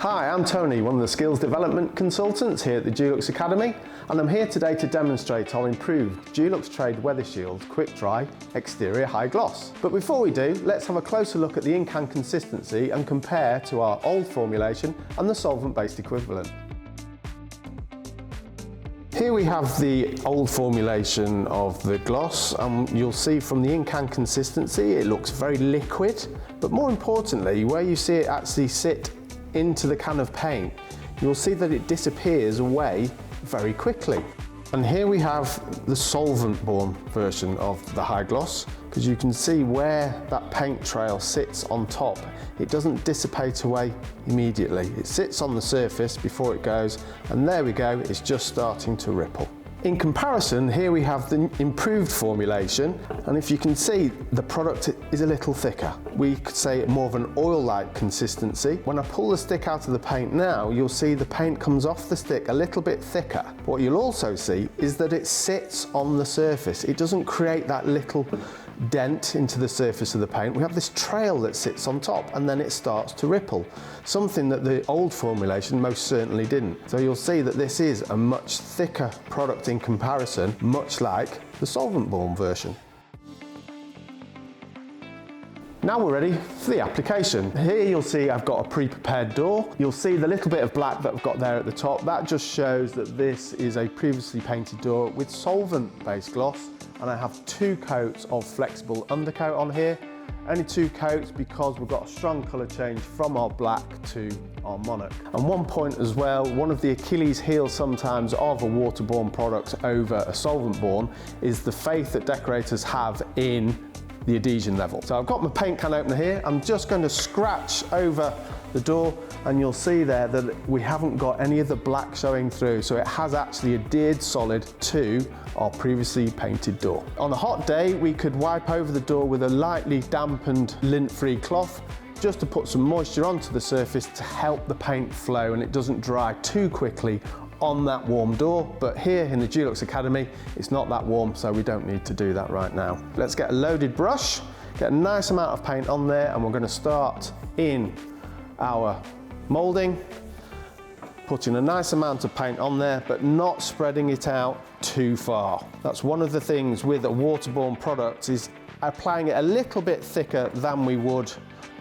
Hi, I'm Tony, one of the Skills Development Consultants here at the Dulux Academy, and I'm here today to demonstrate our improved Dulux Trade Weathershield Quick Dry Exterior High Gloss. But before we do, let's have a closer look at the ink and consistency and compare to our old formulation and the solvent-based equivalent. Here we have the old formulation of the gloss, and you'll see from the ink and consistency it looks very liquid, but more importantly, where you see it actually sit into the can of paint, you'll see that it disappears away very quickly. And here we have the solvent-borne version of the high gloss, because you can see where that paint trail sits on top. It doesn't dissipate away immediately. It sits on the surface before it goes, and there we go, it's just starting to ripple. In comparison, here we have the improved formulation, and if you can see, the product is a little thicker. We could say more of an oil-like consistency. When I pull the stick out of the paint now, you'll see the paint comes off the stick a little bit thicker. What you'll also see is that it sits on the surface. It doesn't create that little dent into the surface of the paint. We have this trail that sits on top, and then it starts to ripple, something that the old formulation most certainly didn't. So you'll see that this is a much thicker product in comparison, much like the solvent-borne version. Now we're ready for the application. Here you'll see I've got a pre-prepared door. You'll see the little bit of black that I've got there at the top. That just shows that this is a previously painted door with solvent-based gloss, and I have 2 coats of flexible undercoat on here. Only 2 coats because we've got a strong colour change from our black to our monarch. And one point as well, one of the Achilles heels sometimes of a waterborne product over a solvent-borne is the faith that decorators have in the adhesion level. So I've got my paint can opener here. I'm just going to scratch over the door, and you'll see there that we haven't got any of the black showing through, so it has actually adhered solid to our previously painted door. On a hot day, we could wipe over the door with a lightly dampened lint-free cloth just to put some moisture onto the surface to help the paint flow and it doesn't dry too quickly on that warm door. But here in the Dulux Academy, it's not that warm, so we don't need to do that right now. Let's get a loaded brush, get a nice amount of paint on there, and we're going to start in our moulding, putting a nice amount of paint on there, but not spreading it out too far. That's one of the things with a waterborne product, is applying it a little bit thicker than we would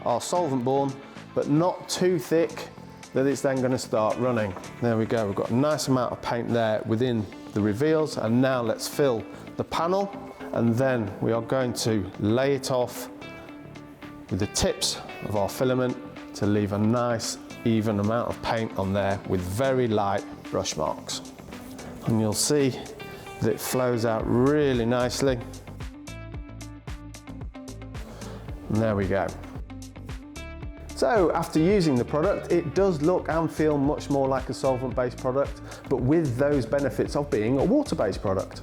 our solvent-borne, but not too thick that it's then going to start running. There we go, we've got a nice amount of paint there within the reveals, and now let's fill the panel, and then we are going to lay it off with the tips of our filament to leave a nice even amount of paint on there with very light brush marks. And you'll see that it flows out really nicely. And there we go. So after using the product, it does look and feel much more like a solvent-based product, but with those benefits of being a water-based product.